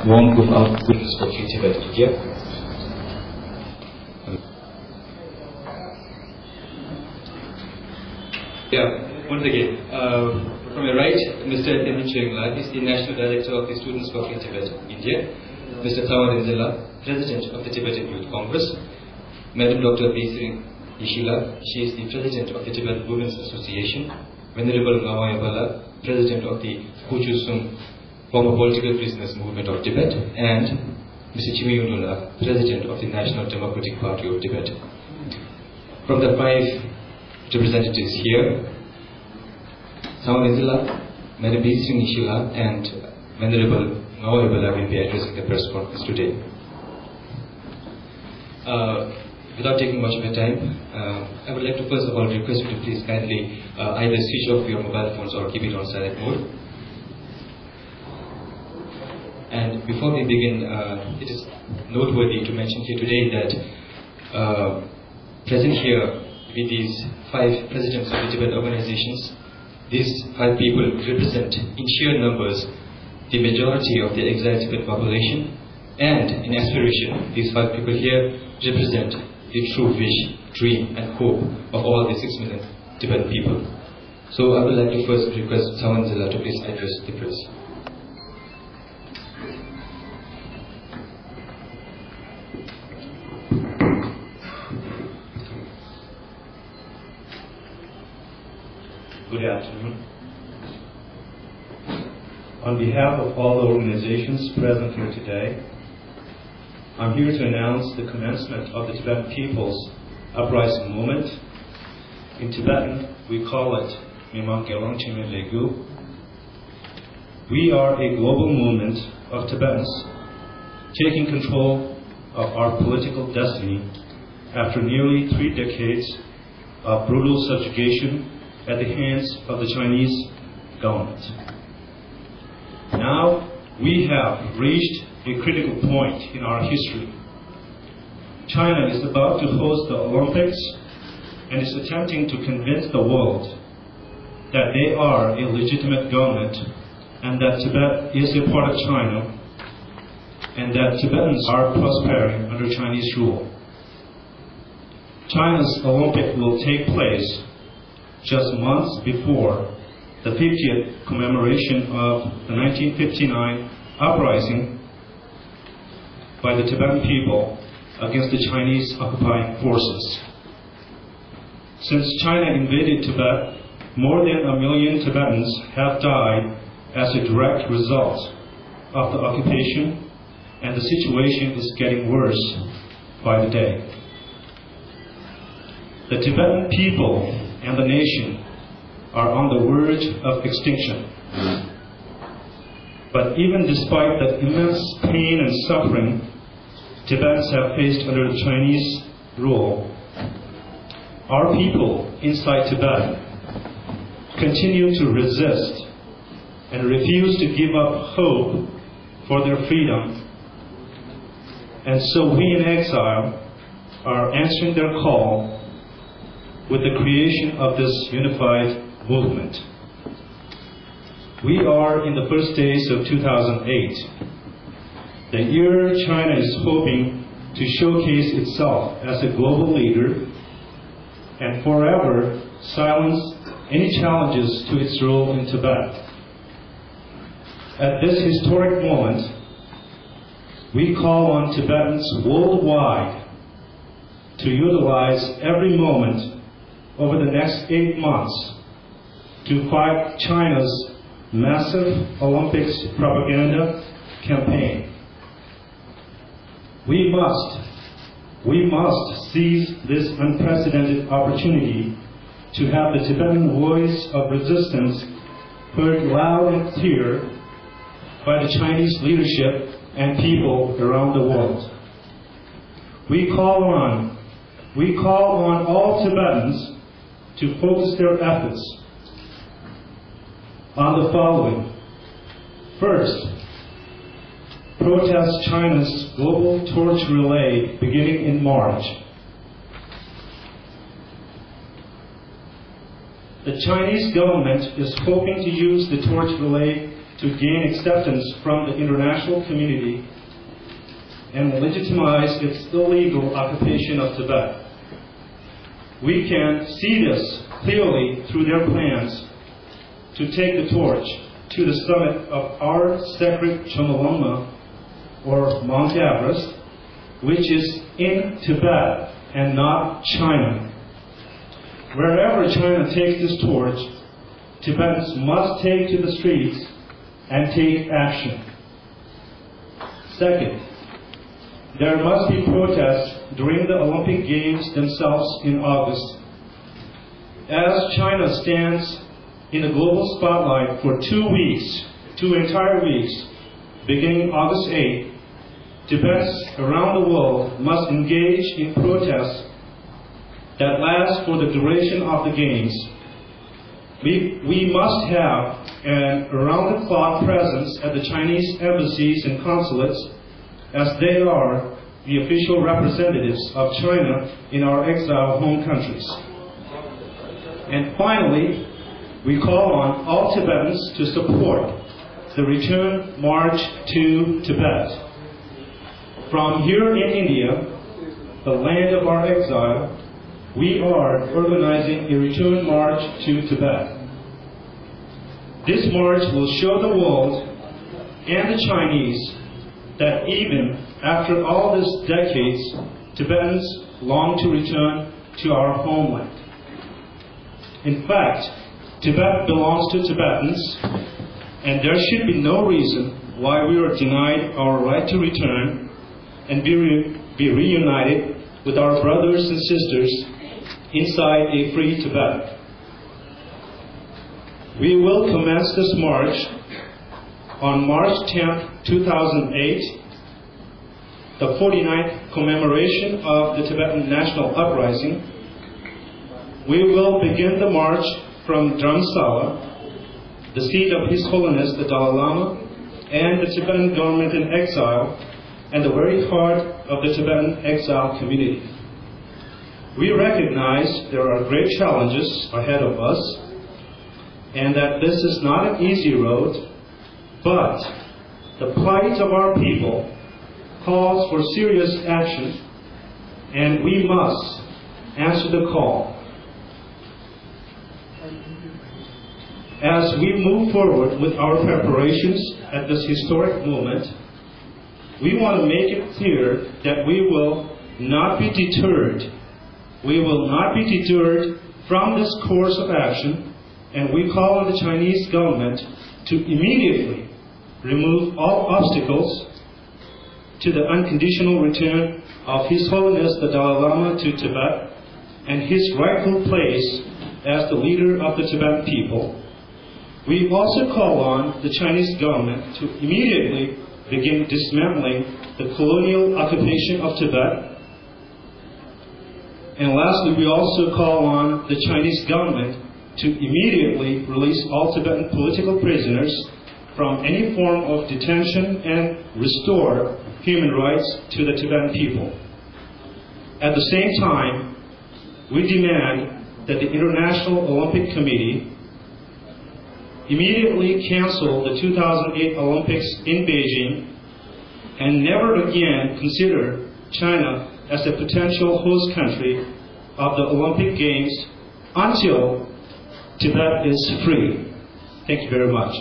warm greetings for Free Tibet, India. Once again, from your right, Mr. Emin Chengla is the National Director of the Students for Free Tibet, India. Mr. Tawar Inzela, President of the Tibetan Youth Congress. Madam Dr. Beijing Ishila, she is the President of the Tibet Women's Association. Venerable Ngawai Bala, President of the Kuchusung Former Political Prisoners Movement of Tibet, and Mr. Chimi Yunula, President of the National Democratic Party of Tibet. From the 5 representatives here, Tawar Inzela, Madam Beijing Ishila, and Venerable Ngawai Bala will be addressing the press conference today. Without taking much of your time, I would like to first of all request you to please kindly either switch off your mobile phones or keep it on silent mode. And before we begin, it is noteworthy to mention here today that present here with these 5 presidents of the Tibet organizations, these 5 people represent in sheer numbers the majority of the exiled Tibet population, and in aspiration, these 5 people here represent the true wish, dream and hope of all the 6 million Tibetan people. So I would like to first request Tawar Inzela to please address the press. Good afternoon. On behalf of all the organizations present here today, I'm here to announce the commencement of the Tibetan People's Uprising Movement. In Tibetan, we call it Mimang Gelong Chime Legu. We are a global movement of Tibetans taking control of our political destiny after nearly 3 decades of brutal subjugation at the hands of the Chinese government. Now we have reached a critical point in our history. China is about to host the Olympics and is attempting to convince the world that they are a legitimate government and that Tibet is a part of China and that Tibetans are prospering under Chinese rule. China's Olympic will take place just months before the 50th commemoration of the 1959 uprising by the Tibetan people against the Chinese occupying forces. Since China invaded Tibet, more than 1 million Tibetans have died as a direct result of the occupation, and the situation is getting worse by the day. The Tibetan people and the nation are on the verge of extinction. But even despite the immense pain and suffering Tibetans have faced under the Chinese rule, our people inside Tibet continue to resist and refuse to give up hope for their freedom. And so we in exile are answering their call with the creation of this unified movement. We are in the first days of 2008, the year China is hoping to showcase itself as a global leader and forever silence any challenges to its role in Tibet. At this historic moment, we call on Tibetans worldwide to utilize every moment over the next 8 months to fight China's massive Olympics propaganda campaign. We must seize this unprecedented opportunity to have the Tibetan voice of resistance heard loud and clear by the Chinese leadership and people around the world. We call on all Tibetans to focus their efforts on the following. First, protest China's global torch relay beginning in March. The Chinese government is hoping to use the torch relay to gain acceptance from the international community and legitimize its illegal occupation of Tibet. We can see this clearly through their plans to take the torch to the summit of our sacred Chomolungma, or Mount Everest, which is in Tibet and not China. Wherever China takes this torch, Tibetans must take to the streets and take action. Second, there must be protests during the Olympic Games themselves in August. As China stands in the global spotlight for 2 entire weeks, beginning August 8th, Tibetans around the world must engage in protests that last for the duration of the Games. We must have an around-the-clock presence at the Chinese embassies and consulates, as they are the official representatives of China in our exiled home countries. And finally, we call on all Tibetans to support the return march to Tibet. From here in India, the land of our exile, we are organizing a return march to Tibet. This march will show the world and the Chinese that even after all these decades, Tibetans long to return to our homeland. In fact, Tibet belongs to Tibetans, and there should be no reason why we are denied our right to return and be reunited with our brothers and sisters inside a free Tibet. We will commence this march on March 10, 2008, the 49th commemoration of the Tibetan National Uprising. We will begin the march from Dharamsala, the seat of His Holiness the Dalai Lama and the Tibetan government in exile, and the very heart of the Tibetan exile community. We recognize there are great challenges ahead of us, and that this is not an easy road, but the plight of our people calls for serious action, and we must answer the call. As we move forward with our preparations at this historic moment, we want to make it clear that we will not be deterred. We will not be deterred from this course of action, and we call on the Chinese government to immediately remove all obstacles to the unconditional return of His Holiness the Dalai Lama to Tibet and his rightful place as the leader of the Tibetan people. We also call on the Chinese government to immediately begin dismantling the colonial occupation of Tibet. And lastly, we also call on the Chinese government to immediately release all Tibetan political prisoners from any form of detention and restore human rights to the Tibetan people. At the same time, we demand that the International Olympic Committee immediately cancel the 2008 Olympics in Beijing and never again consider China as a potential host country of the Olympic Games until Tibet is free. Thank you very much.